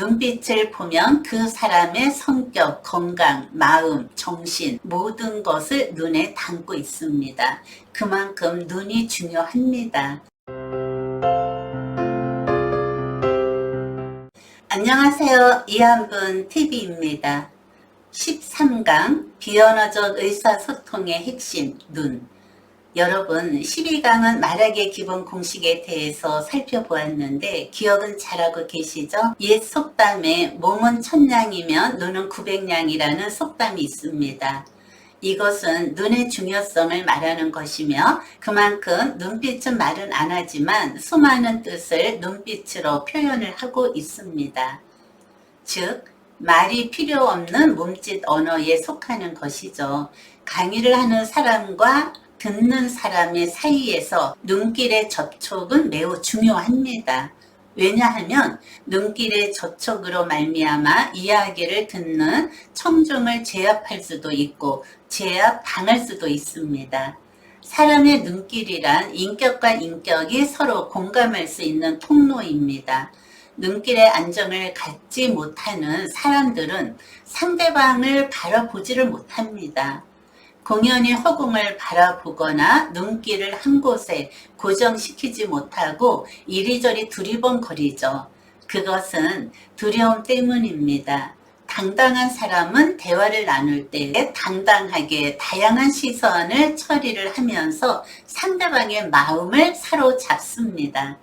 눈빛을 보면 그 사람의 성격, 건강, 마음, 정신 모든 것을 눈에 담고 있습니다. 그만큼 눈이 중요합니다. 안녕하세요. 이한분 TV입니다. 13강 비언어적 의사소통의 핵심 눈. 여러분 12강은 말하기의 기본 공식에 대해서 살펴보았는데 기억은 잘하고 계시죠? 옛 속담에 몸은 천냥이면 눈은 900냥이라는 속담이 있습니다. 이것은 눈의 중요성을 말하는 것이며 그만큼 눈빛은 말은 안 하지만 수많은 뜻을 눈빛으로 표현을 하고 있습니다. 즉 말이 필요 없는 몸짓 언어에 속하는 것이죠. 강의를 하는 사람과 듣는 사람의 사이에서 눈길의 접촉은 매우 중요합니다. 왜냐하면 눈길의 접촉으로 말미암아 이야기를 듣는 청중을 제압할 수도 있고 제압당할 수도 있습니다. 사람의 눈길이란 인격과 인격이 서로 공감할 수 있는 통로입니다. 눈길의 안정을 갖지 못하는 사람들은 상대방을 바라보지를 못합니다. 공연히 허공을 바라보거나 눈길을 한 곳에 고정시키지 못하고 이리저리 두리번거리죠. 그것은 두려움 때문입니다. 당당한 사람은 대화를 나눌 때 당당하게 다양한 시선을 처리를 하면서 상대방의 마음을 사로잡습니다.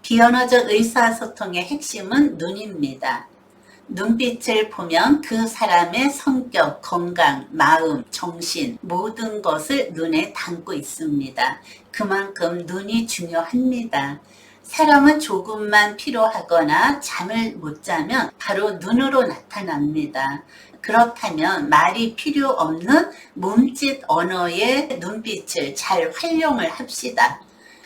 비언어적 의사소통의 핵심은 눈입니다. 눈빛을 보면 그 사람의 성격, 건강, 마음, 정신 모든 것을 눈에 담고 있습니다. 그만큼 눈이 중요합니다. 사람은 조금만 피로하거나 잠을 못 자면 바로 눈으로 나타납니다. 그렇다면 말이 필요 없는 몸짓 언어의 눈빛을 잘 활용을 합시다.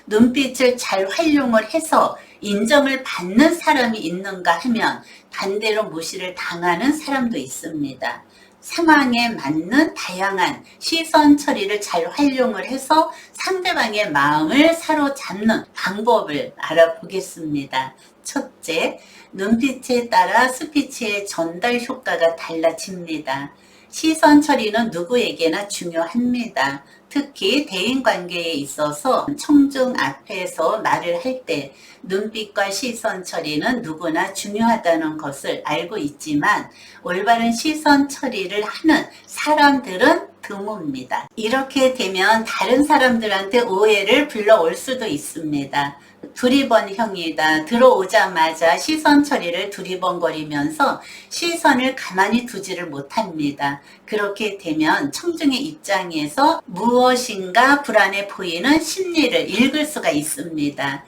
눈빛을 잘 활용을 해서 인정을 받는 사람이 있는가 하면 반대로 무시를 당하는 사람도 있습니다. 상황에 맞는 다양한 시선 처리를 잘 활용을 해서 상대방의 마음을 사로잡는 방법을 알아보겠습니다. 첫째, 눈빛에 따라 스피치의 전달 효과가 달라집니다. 시선 처리는 누구에게나 중요합니다. 특히 대인관계에 있어서 청중 앞에서 말을 할 때 눈빛과 시선 처리는 누구나 중요하다는 것을 알고 있지만 올바른 시선 처리를 하는 사람들은 드뭅니다. 이렇게 되면 다른 사람들한테 오해를 불러올 수도 있습니다. 두리번형이다. 들어오자마자 시선 처리를 두리번거리면서 시선을 가만히 두지를 못합니다. 그렇게 되면 청중의 입장에서 무엇인가 불안해 보이는 심리를 읽을 수가 있습니다.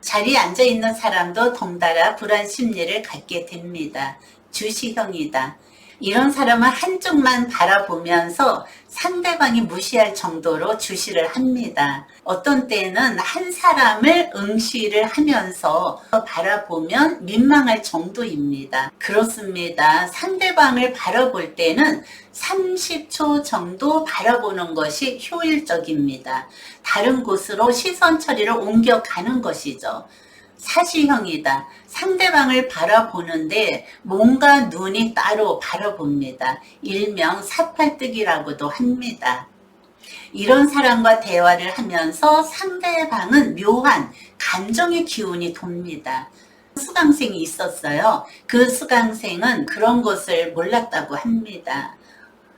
자리에 앉아있는 사람도 덩달아 불안 심리를 갖게 됩니다. 주시형이다. 이런 사람은 한쪽만 바라보면서 상대방이 무시할 정도로 주시를 합니다. 어떤 때는 한 사람을 응시를 하면서 바라보면 민망할 정도입니다. 그렇습니다. 상대방을 바라볼 때는 30초 정도 바라보는 것이 효율적입니다. 다른 곳으로 시선 처리를 옮겨가는 것이죠. 사시형이다. 상대방을 바라보는데 몸과 눈이 따로 바라봅니다. 일명 사팔뜨기라고도 합니다. 이런 사람과 대화를 하면서 상대방은 묘한 감정의 기운이 돕니다. 수강생이 있었어요. 그 수강생은 그런 것을 몰랐다고 합니다.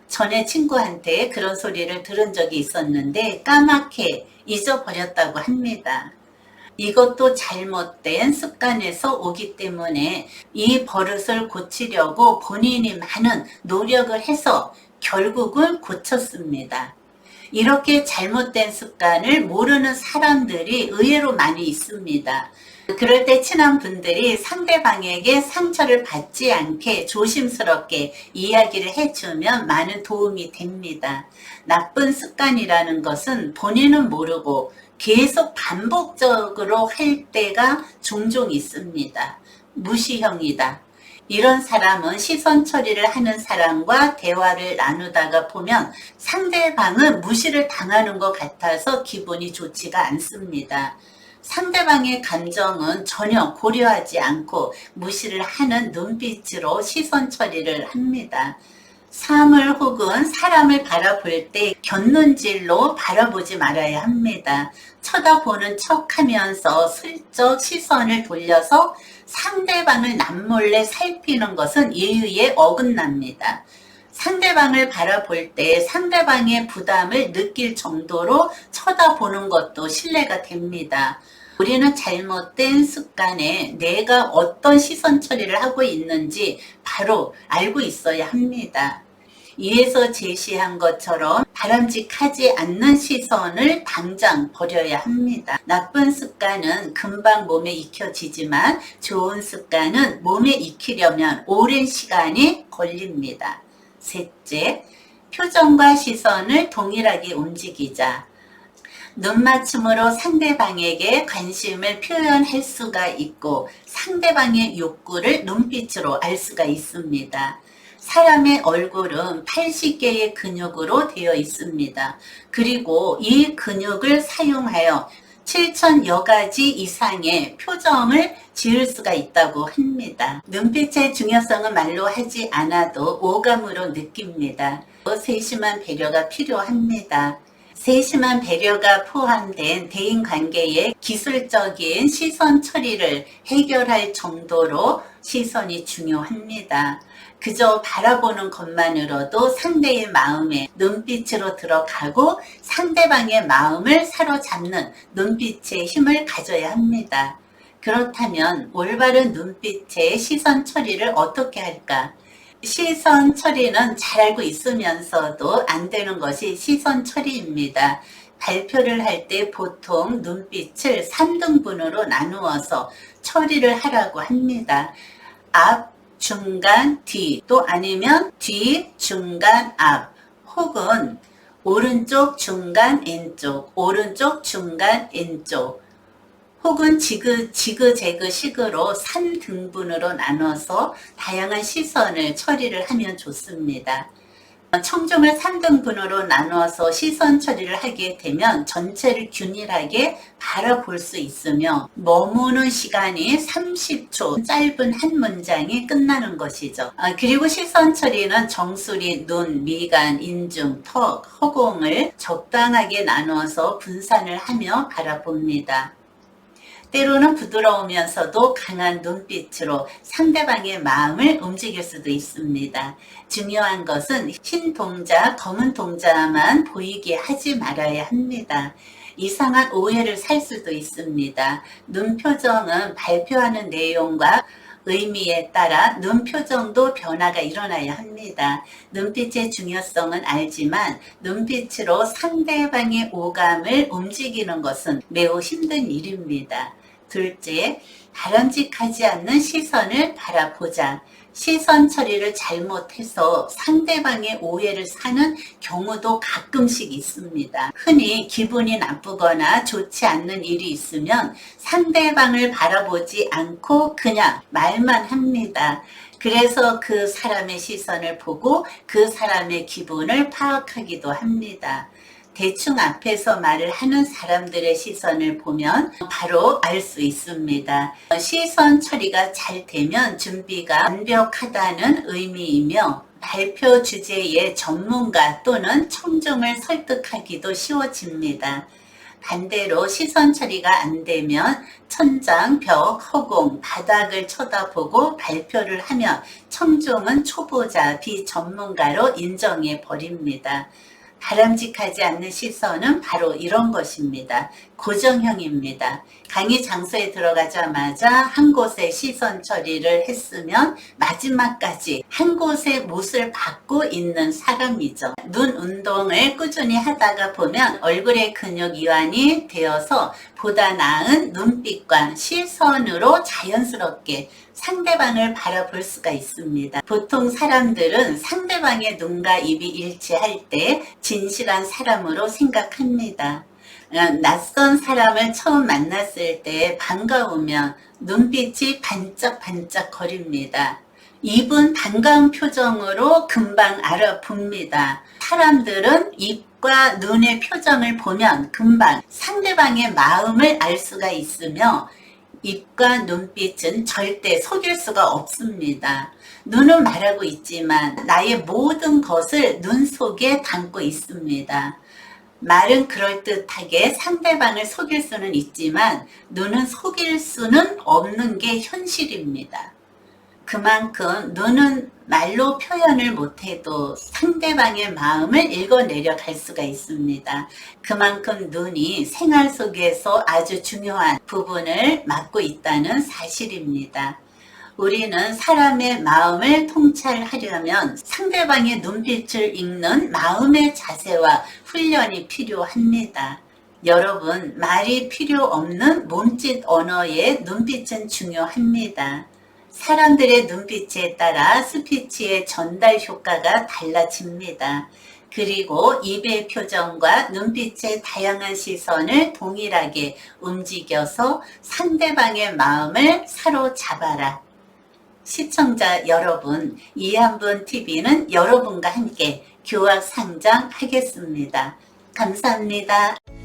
전에 친구한테 그런 소리를 들은 적이 있었는데 까맣게 잊어버렸다고 합니다. 이것도 잘못된 습관에서 오기 때문에 이 버릇을 고치려고 본인이 많은 노력을 해서 결국은 고쳤습니다. 이렇게 잘못된 습관을 모르는 사람들이 의외로 많이 있습니다. 그럴 때 친한 분들이 상대방에게 상처를 받지 않게 조심스럽게 이야기를 해주면 많은 도움이 됩니다. 나쁜 습관이라는 것은 본인은 모르고 계속 반복적으로 할 때가 종종 있습니다. 무시형이다. 이런 사람은 시선 처리를 하는 사람과 대화를 나누다가 보면 상대방은 무시를 당하는 것 같아서 기분이 좋지가 않습니다. 상대방의 감정은 전혀 고려하지 않고 무시를 하는 눈빛으로 시선 처리를 합니다. 사물 혹은 사람을 바라볼 때 곁눈질로 바라보지 말아야 합니다. 쳐다보는 척하면서 슬쩍 시선을 돌려서 상대방을 남몰래 살피는 것은 예의에 어긋납니다. 상대방을 바라볼 때 상대방의 부담을 느낄 정도로 쳐다보는 것도 신뢰가 됩니다. 우리는 잘못된 습관에 내가 어떤 시선 처리를 하고 있는지 바로 알고 있어야 합니다. 이에서 제시한 것처럼 바람직하지 않는 시선을 당장 버려야 합니다. 나쁜 습관은 금방 몸에 익혀지지만 좋은 습관은 몸에 익히려면 오랜 시간이 걸립니다. 셋째, 표정과 시선을 동일하게 움직이자. 눈맞춤으로 상대방에게 관심을 표현할 수가 있고 상대방의 욕구를 눈빛으로 알 수가 있습니다. 사람의 얼굴은 80개의 근육으로 되어 있습니다. 그리고 이 근육을 사용하여 7,000여 가지 이상의 표정을 지을 수가 있다고 합니다. 눈빛의 중요성은 말로 하지 않아도 오감으로 느낍니다. 세심한 배려가 필요합니다. 세심한 배려가 포함된 대인관계의 기술적인 시선 처리를 해결할 정도로 시선이 중요합니다. 그저 바라보는 것만으로도 상대의 마음에 눈빛으로 들어가고 상대방의 마음을 사로잡는 눈빛의 힘을 가져야 합니다. 그렇다면 올바른 눈빛의 시선 처리를 어떻게 할까? 시선 처리는 잘 알고 있으면서도 안 되는 것이 시선 처리입니다. 발표를 할 때 보통 눈빛을 3등분으로 나누어서 처리를 하라고 합니다. 앞, 중간, 뒤, 또 아니면 뒤, 중간, 앞, 혹은 오른쪽, 중간, 왼쪽, 오른쪽, 중간, 왼쪽, 혹은 지그재그 식으로 3등분으로 나눠서 다양한 시선을 처리를 하면 좋습니다. 청중을 3등분으로 나누어서 시선 처리를 하게 되면 전체를 균일하게 바라볼 수 있으며 머무는 시간이 30초, 짧은 한 문장이 끝나는 것이죠. 그리고 시선 처리는 정수리, 눈, 미간, 인중, 턱, 허공을 적당하게 나누어서 분산을 하며 바라봅니다. 때로는 부드러우면서도 강한 눈빛으로 상대방의 마음을 움직일 수도 있습니다. 중요한 것은 흰 동자, 검은 동자만 보이게 하지 말아야 합니다. 이상한 오해를 살 수도 있습니다. 눈 표정은 발표하는 내용과 의미에 따라 눈 표정도 변화가 일어나야 합니다. 눈빛의 중요성은 알지만 눈빛으로 상대방의 오감을 움직이는 것은 매우 힘든 일입니다. 둘째, 바람직하지 않는 시선을 바라보자. 시선 처리를 잘못해서 상대방의 오해를 사는 경우도 가끔씩 있습니다. 흔히 기분이 나쁘거나 좋지 않는 일이 있으면 상대방을 바라보지 않고 그냥 말만 합니다. 그래서 그 사람의 시선을 보고 그 사람의 기분을 파악하기도 합니다. 대충 앞에서 말을 하는 사람들의 시선을 보면 바로 알 수 있습니다. 시선 처리가 잘 되면 준비가 완벽하다는 의미이며 발표 주제의 전문가 또는 청중을 설득하기도 쉬워집니다. 반대로 시선 처리가 안 되면 천장, 벽, 허공, 바닥을 쳐다보고 발표를 하면 청중은 초보자, 비전문가로 인정해 버립니다. 바람직하지 않는 시선은 바로 이런 것입니다. 고정형입니다. 강의 장소에 들어가자마자 한 곳에 시선 처리를 했으면 마지막까지 한 곳에 못을 박고 있는 사람이죠. 눈 운동을 꾸준히 하다가 보면 얼굴의 근육 이완이 되어서 보다 나은 눈빛과 시선으로 자연스럽게 상대방을 바라볼 수가 있습니다. 보통 사람들은 상대방의 눈과 입이 일치할 때 진실한 사람으로 생각합니다. 낯선 사람을 처음 만났을 때 반가우면 눈빛이 반짝반짝 거립니다. 입은 반가운 표정으로 금방 알아봅니다. 사람들은 입과 입과 눈의 표정을 보면 금방 상대방의 마음을 알 수가 있으며 입과 눈빛은 절대 속일 수가 없습니다. 눈은 말하고 있지만 나의 모든 것을 눈 속에 담고 있습니다. 말은 그럴듯하게 상대방을 속일 수는 있지만 눈은 속일 수는 없는 게 현실입니다. 그만큼 눈은 말로 표현을 못해도 상대방의 마음을 읽어내려 갈 수가 있습니다. 그만큼 눈이 생활 속에서 아주 중요한 부분을 맡고 있다는 사실입니다. 우리는 사람의 마음을 통찰하려면 상대방의 눈빛을 읽는 마음의 자세와 훈련이 필요합니다. 여러분, 말이 필요 없는 몸짓 언어의 눈빛은 중요합니다. 사람들의 눈빛에 따라 스피치의 전달 효과가 달라집니다. 그리고 입의 표정과 눈빛의 다양한 시선을 동일하게 움직여서 상대방의 마음을 사로잡아라. 시청자 여러분, 이한분 TV는 여러분과 함께 교학 상장하겠습니다. 감사합니다.